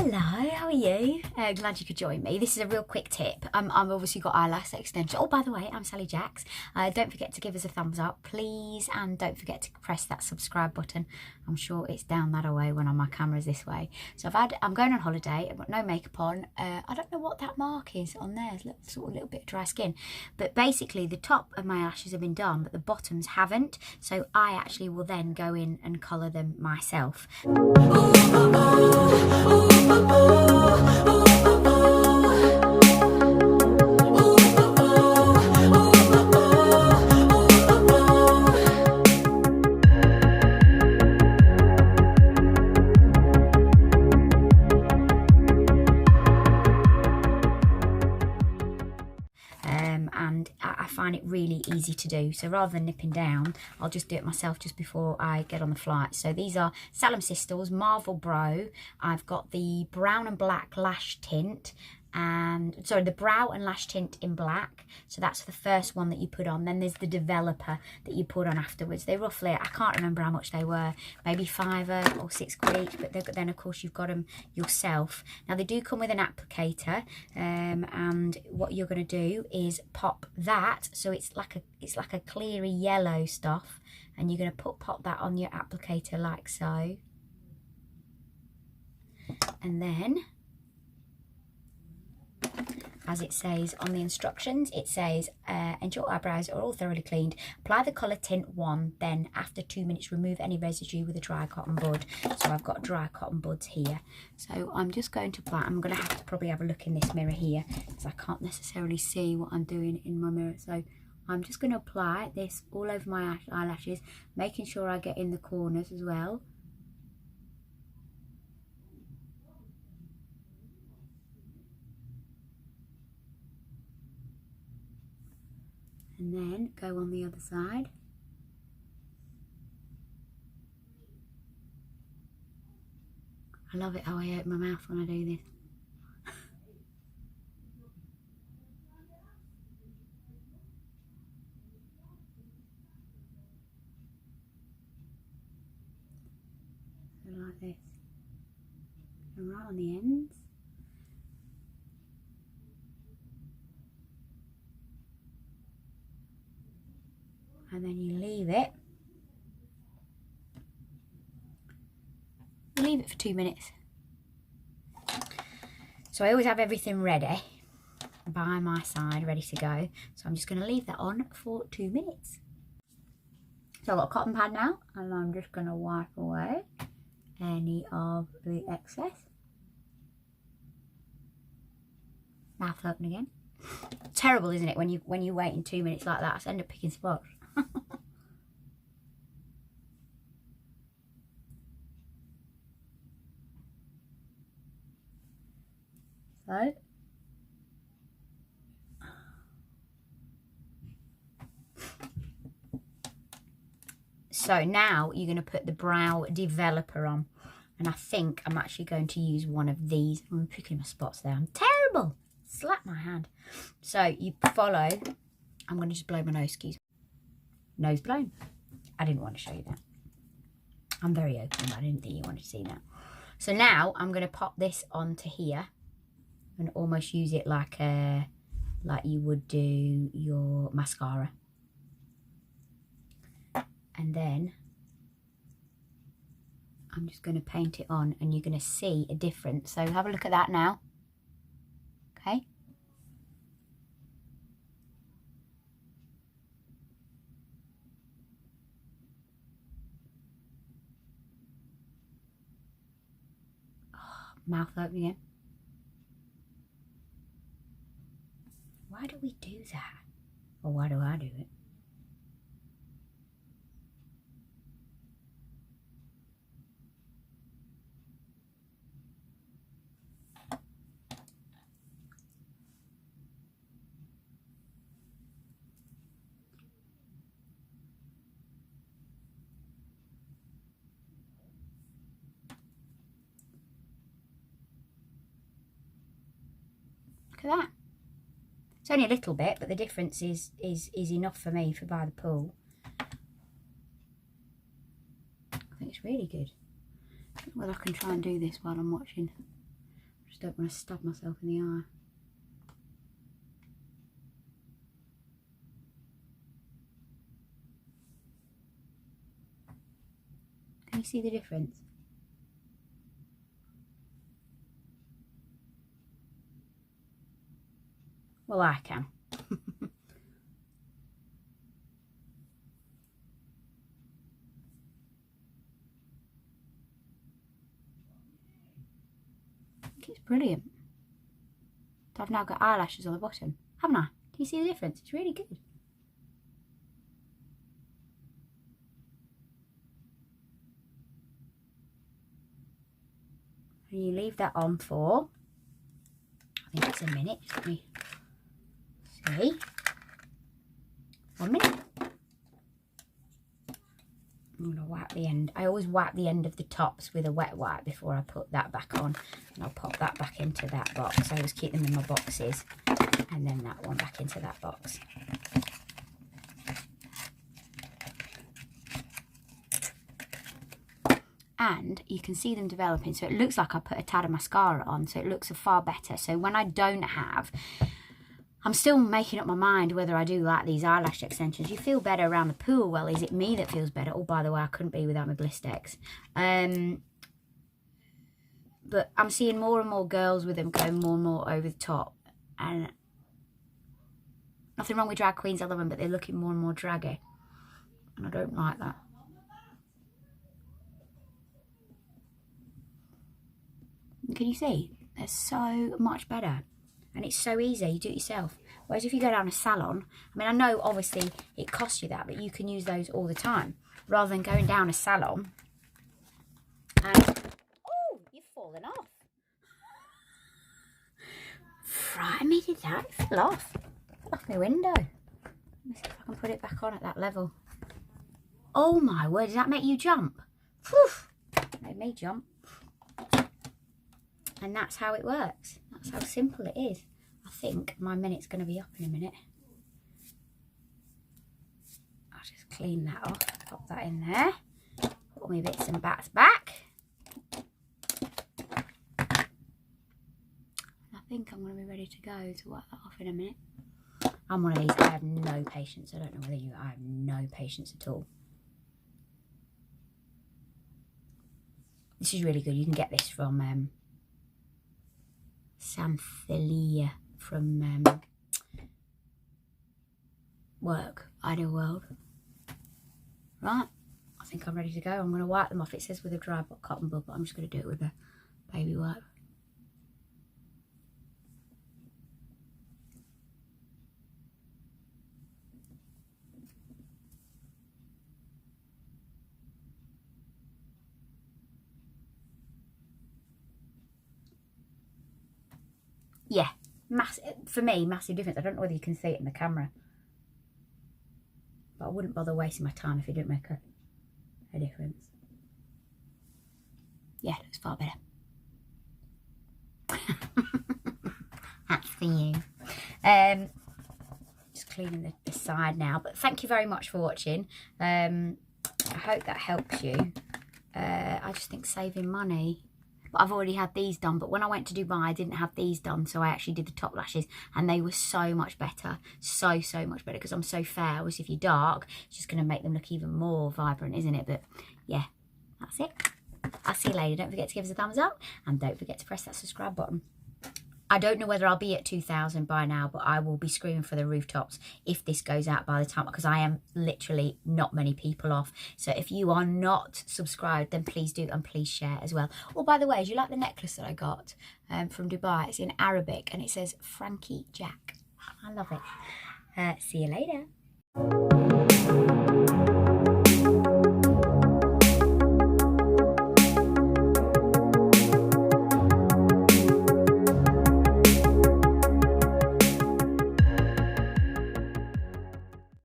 Hello, how are you? Glad you could join me. This is a real quick tip. I've obviously got eyelash extension. Oh, by the way, I'm Sally Jacks. Don't forget to give us a thumbs up, please, and don't forget to press that subscribe button. I'm sure it's down that way when on my camera's this way. So I'm going on holiday. I've got no makeup on. I don't know what that mark is on there. It's a little bit of dry skin. But basically, the top of my lashes have been done, but the bottoms haven't. So I actually will then go in and colour them myself. And I find it really easy to do. So rather than nipping down, I'll just do it myself just before I get on the flight. So these are Salon Sisters Marvel Brow. I've got the brown and black lash tint, and sorry, the brow and lash tint in black. So that's the first one that you put on. Then there's the developer that you put on afterwards. They roughly, I can't remember how much they were, maybe £5 or £6 each, but then of course you've got them yourself. Now they do come with an applicator, and what you're going to do is pop that, so it's like a cleary yellow stuff, and you're going to pop that on your applicator like so, and then, as it says on the instructions, it says, ensure eyebrows are all thoroughly cleaned. Apply the colour tint 1, then after 2 minutes, remove any residue with a dry cotton bud. So I've got dry cotton buds here. So I'm just going to apply. I'm going to have to probably have a look in this mirror here, because I can't necessarily see what I'm doing in my mirror. So I'm just going to apply this all over my eyelashes, making sure I get in the corners as well. And then go on the other side. I love it how I open my mouth when I do this. So like this. And right on the ends. And then you leave it for 2 minutes. So I always have everything ready by my side, ready to go. So I'm just going to leave that on for 2 minutes. So I've got a cotton pad now, and I'm just going to wipe away any of the excess. Mouth open again. Terrible, isn't it, when you wait in 2 minutes like that? I end up picking spots. So now you're going to put the brow developer on, and I think I'm actually going to use one of these. I'm picking my spots there. I'm terrible. Slap my hand. So you follow. I'm going to just blow my nose, excuse me. Nose blown. I didn't want to show you that. I'm very open, but I didn't think you wanted to see that. So now I'm going to pop this onto here and almost use it like you would do your mascara. And then I'm just going to paint it on, and you're going to see a difference. So have a look at that now. Okay. Mouth open again. Why do we do that? Or why do I do it? Look at that. It's only a little bit, but the difference is enough for me for by the pool. I think it's really good. I don't know whether I can try and do this while I'm watching Just don't want to stab myself in the eye. Can you see the difference? Well, I can. I think it's brilliant. I've now got eyelashes on the bottom, haven't I? Can you see the difference? It's really good. And you leave that on for, I think it's a minute. Let me see. 1 minute. I'm going to wipe the end. I always wipe the end of the tops with a wet wipe before I put that back on. And I'll pop that back into that box. I always keep them in my boxes. And then that one back into that box. And you can see them developing. So it looks like I put a tad of mascara on. So it looks far better. So when I don't have... I'm still making up my mind whether I do like these eyelash extensions. You feel better around the pool. Well, is it me that feels better? Oh, by the way, I couldn't be without my Blistex. But I'm seeing more and more girls with them going more and more over the top. And nothing wrong with drag queens, I love them, but they're looking more and more draggy. And I don't like that. Can you see? They're so much better. And it's so easy, you do it yourself. Whereas if you go down a salon, I mean, I know obviously it costs you that, but you can use those all the time. Rather than going down a salon and, oh, you've fallen off. Frighten me, did that? It fell off. It fell off my window. Let me see if I can put it back on at that level. Oh my word, does that make you jump? Whew. Made me jump. And that's how it works. That's how simple it is. I think my minute's going to be up in a minute. I'll just clean that off. Pop that in there. Put all my bits and bats back. I think I'm going to be ready to go to wipe that off in a minute. I'm one of these. I have no patience. I don't know whether you... I have no patience at all. This is really good. You can get this from... Samphilia from work, Ideal World. Right, I think I'm ready to go. I'm going to wipe them off. It says with a dry cotton bud, but I'm just going to do it with a baby wipe. Yeah, for me, massive difference. I don't know whether you can see it in the camera. But I wouldn't bother wasting my time if it didn't make a difference. Yeah, it looks far better. That's for you. Just cleaning the side now. But thank you very much for watching. I hope that helps you. I just think saving money... But I've already had these done, but when I went to Dubai I didn't have these done, so I actually did the top lashes and they were so much better, so much better, because I'm so fair. Obviously if you're dark it's just going to make them look even more vibrant, isn't it? But yeah, that's it. I'll see you later. Don't forget to give us a thumbs up and don't forget to press that subscribe button. I don't know whether I'll be at 2,000 by now, but I will be screaming for the rooftops if this goes out by the time, because I am literally not many people off. So if you are not subscribed, then please do, and please share as well. Oh, by the way, do you like the necklace that I got from Dubai? It's in Arabic and it says Frankie Jack. I love it. See you later.